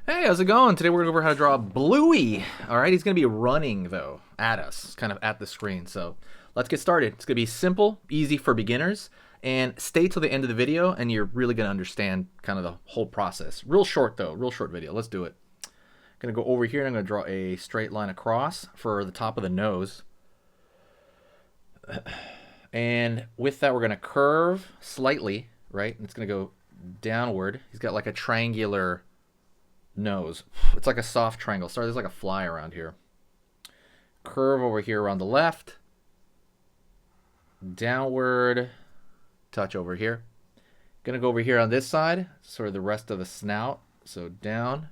Hey, how's it going? Today we're going to go over how to draw Bluey. All right, he's going to be running, though, at us, kind of at the screen. So let's get started. It's going to be simple, easy for beginners, and stay till the end of the video, and you're really going to understand kind of the whole process. Real short, though, real short video. Let's do it. I'm going to go over here, and I'm going to draw a straight line across for the top of the nose. And with that, we're going to curve slightly, right? It's going to go downward. He's got like a triangular nose. It's like a soft triangle. Sorry, there's like a fly around here. Curve over here around the left. Downward. Touch over here. Gonna go over here on this side. Sort of the rest of the snout. So down.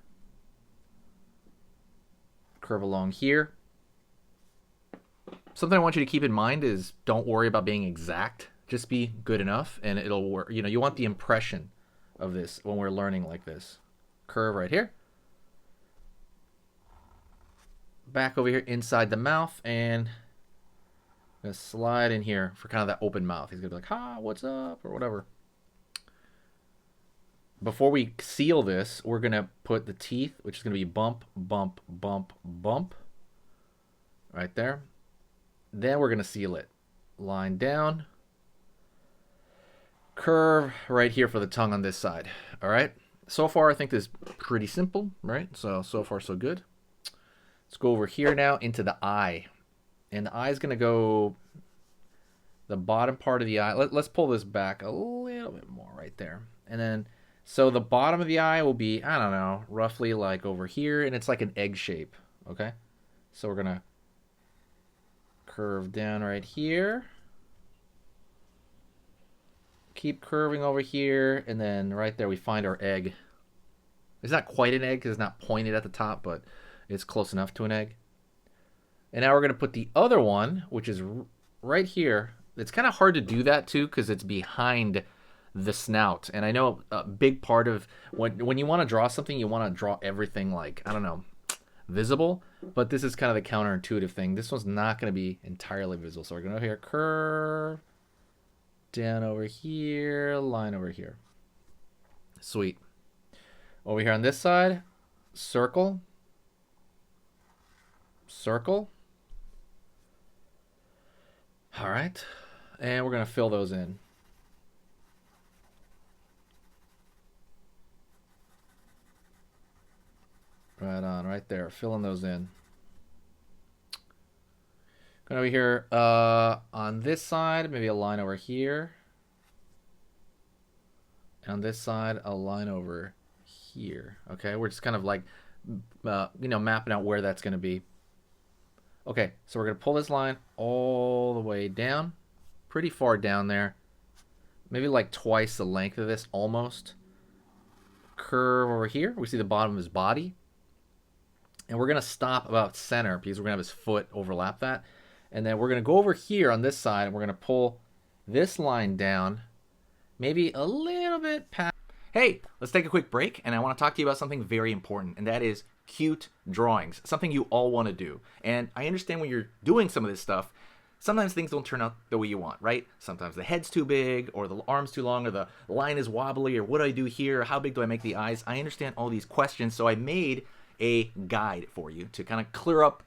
Curve along here. Something I want you to keep in mind is don't worry about being exact. Just be good enough and it'll work. You know, you want the impression of this when we're learning like this. Curve right here. Back over here inside the mouth, and I'm gonna slide in here for kind of that open mouth. He's gonna be like, "Ha, what's up?" or whatever. Before we seal this, we're gonna put the teeth, which is gonna be bump, bump, bump, bump, right there. Then we're gonna seal it. Line down. Curve right here for the tongue on this side. All right. So far, I think this is pretty simple, right? So far, so good. Let's go over here now into the eye. And the eye is going to go the bottom part of the eye. Let's pull this back a little bit more right there. And then, so the bottom of the eye will be, I don't know, roughly like over here. And it's like an egg shape, okay? So we're going to curve down right here. Keep curving over here, and then right there we find our egg. It's not quite an egg because it's not pointed at the top, but it's close enough to an egg. And now we're going to put the other one, which is right here. It's kind of hard to do that too because it's behind the snout. And I know a big part of when you want to draw something, you want to draw everything like, I don't know, visible. But this is kind of the counterintuitive thing. This one's not going to be entirely visible. So we're going to go here, curve. Down over here, line over here. Sweet. Over here on this side, circle, circle. All right, and we're gonna fill those in. Right on, right there, filling those in. Going over here on this side, maybe a line over here. And on this side, a line over here. Okay, we're just kind of like, mapping out where that's going to be. Okay, so we're going to pull this line all the way down. Pretty far down there. Maybe like twice the length of this, almost. Curve over here. We see the bottom of his body. And we're going to stop about center because we're going to have his foot overlap that. And then we're going to go over here on this side, and we're going to pull this line down, maybe a little bit past. Hey, let's take a quick break, and I want to talk to you about something very important, and that is cute drawings, something you all want to do. And I understand when you're doing some of this stuff, sometimes things don't turn out the way you want, right? Sometimes the head's too big, or the arm's too long, or the line is wobbly, or what do I do here? How big do I make the eyes? I understand all these questions, so I made a guide for you to kind of clear up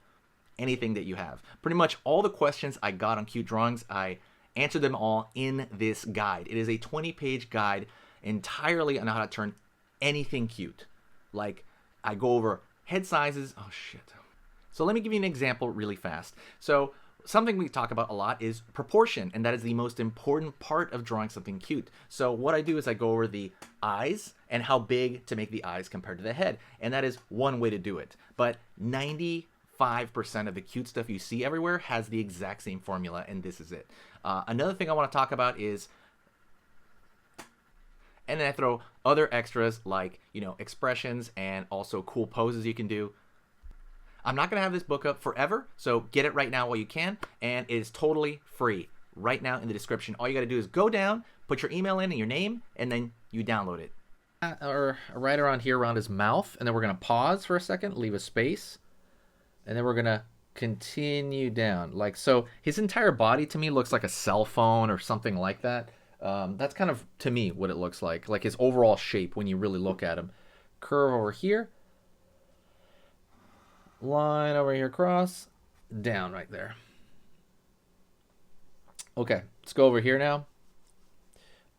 anything that you have. Pretty much all the questions I got on cute drawings, I answered them all in this guide. It is a 20-page guide entirely on how to turn anything cute. Like, I go over head sizes. Oh, shit. So let me give you an example really fast. So something we talk about a lot is proportion, and that is the most important part of drawing something cute. So what I do is I go over the eyes and how big to make the eyes compared to the head, and that is one way to do it. But 95% of the cute stuff you see everywhere has the exact same formula, and this is it. Another thing I want to talk about is, and then I throw other extras like, expressions and also cool poses you can do. I'm not going to have this book up forever, so get it right now while you can, and it is totally free right now in the description. All you got to do is go down, put your email in and your name, and then you download it. Or right around here, around his mouth, and then we're going to pause for a second, leave a space, and then we're going to continue down. Like so, his entire body to me looks like a cell phone or something like that. That's kind of, to me, what it looks like his overall shape when you really look at him. Curve over here, line over here across, down right there. Okay, let's go over here now.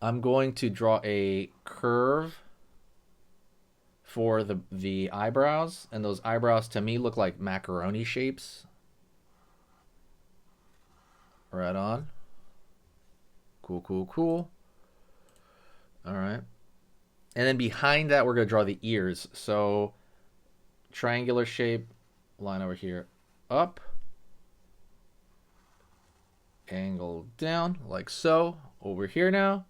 I'm going to draw a curve for the eyebrows, and those eyebrows to me look like macaroni shapes. Right on. Cool, cool, cool. All right. And then behind that, we're going to draw the ears. So triangular shape, line over here, up, angle down, like so. Over here now,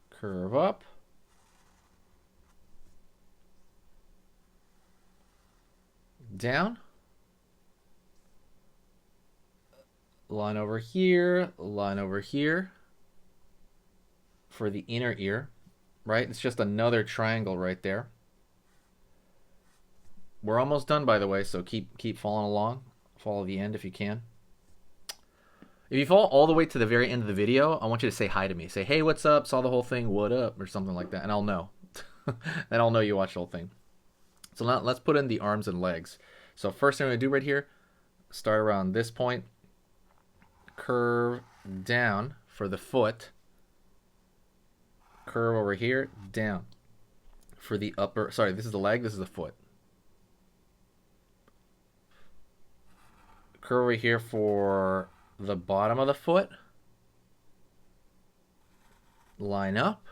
curve up, down, line over here for the inner ear, right? It's just another triangle right there. We're almost done, by the way, so keep following along. Follow the end if you can. If you fall all the way to the very end of the video, I want you to say hi to me. Say, hey, what's up? Saw the whole thing. What up? Or something like that. And I'll know. Then I'll know you watched the whole thing. So now let's put in the arms and legs. So first thing I'm going to do right here, start around this point. Curve down for the foot. Curve over here, down. For the upper, sorry, this is the leg, this is the foot. Curve over here for the bottom of the foot. Line up.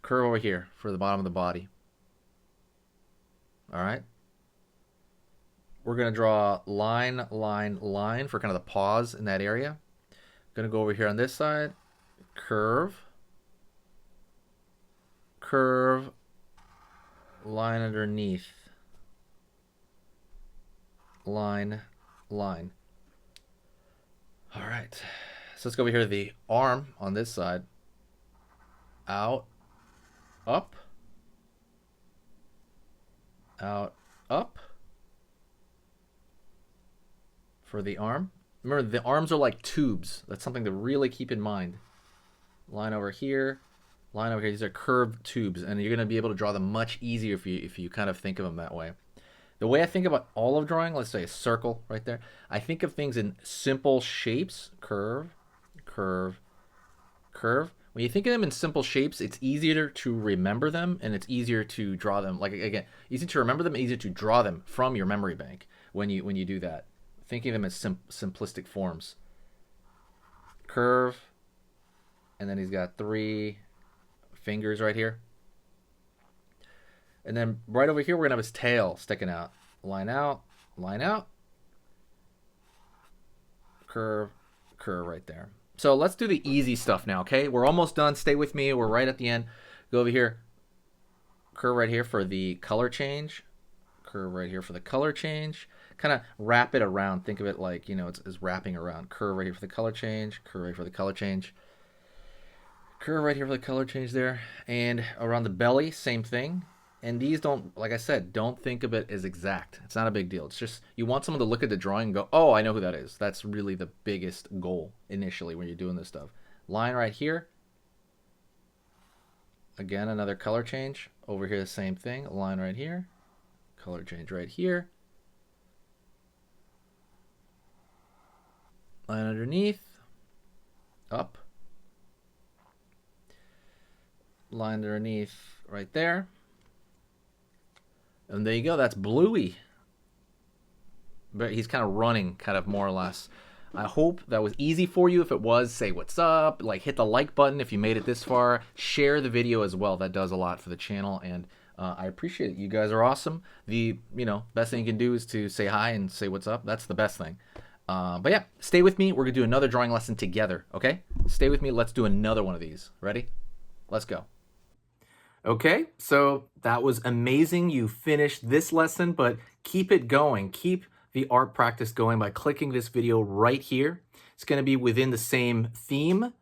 Curve over here for the bottom of the body. All right. We're going to draw line, line, line for kind of the paws in that area. Going to go over here on this side. Curve. Curve. Line underneath. Line, line. All right. So let's go over here to the arm on this side. Out, up. Out, up. For the arm. Remember, the arms are like tubes. That's something to really keep in mind. Line over here. Line over here. These are curved tubes, and you're going to be able to draw them much easier if you kind of think of them that way. The way I think about all of drawing, let's say a circle right there, I think of things in simple shapes. Curve, curve, curve. When you think of them in simple shapes, it's easier to remember them, and it's easier to draw them. Like, again, easy to remember them, easier to draw them from your memory bank when you do that. Thinking of them as simplistic forms. Curve, and then he's got 3 fingers right here. And then right over here, we're going to have his tail sticking out. Line out, line out. Curve, curve right there. So let's do the easy stuff now, okay? We're almost done. Stay with me. We're right at the end. Go over here. Curve right here for the color change. Curve right here for the color change. Kind of wrap it around. Think of it like, you know, it's wrapping around. Curve right here for the color change. Curve right here for the color change. Curve right here for the color change there. And around the belly, same thing. And these don't, like I said, don't think of it as exact. It's not a big deal. It's just, you want someone to look at the drawing and go, oh, I know who that is. That's really the biggest goal initially when you're doing this stuff. Line right here. Again, another color change. Over here, the same thing. Line right here. Color change right here. Line underneath. Up. Line underneath right there. And there you go. That's Bluey. But he's kind of running, kind of more or less. I hope that was easy for you. If it was, say what's up. Like, hit the like button if you made it this far. Share the video as well. That does a lot for the channel, and I appreciate it. You guys are awesome. The best thing you can do is to say hi and say what's up. That's the best thing. But yeah, stay with me. We're gonna do another drawing lesson together. Okay? Stay with me. Let's do another one of these. Ready? Let's go. Okay, so that was amazing. You finished this lesson, but keep it going. Keep the art practice going by clicking this video right here. It's going to be within the same theme,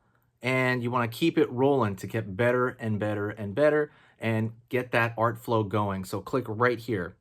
and you want to keep it rolling to get better and better and better and get that art flow going. So click right here.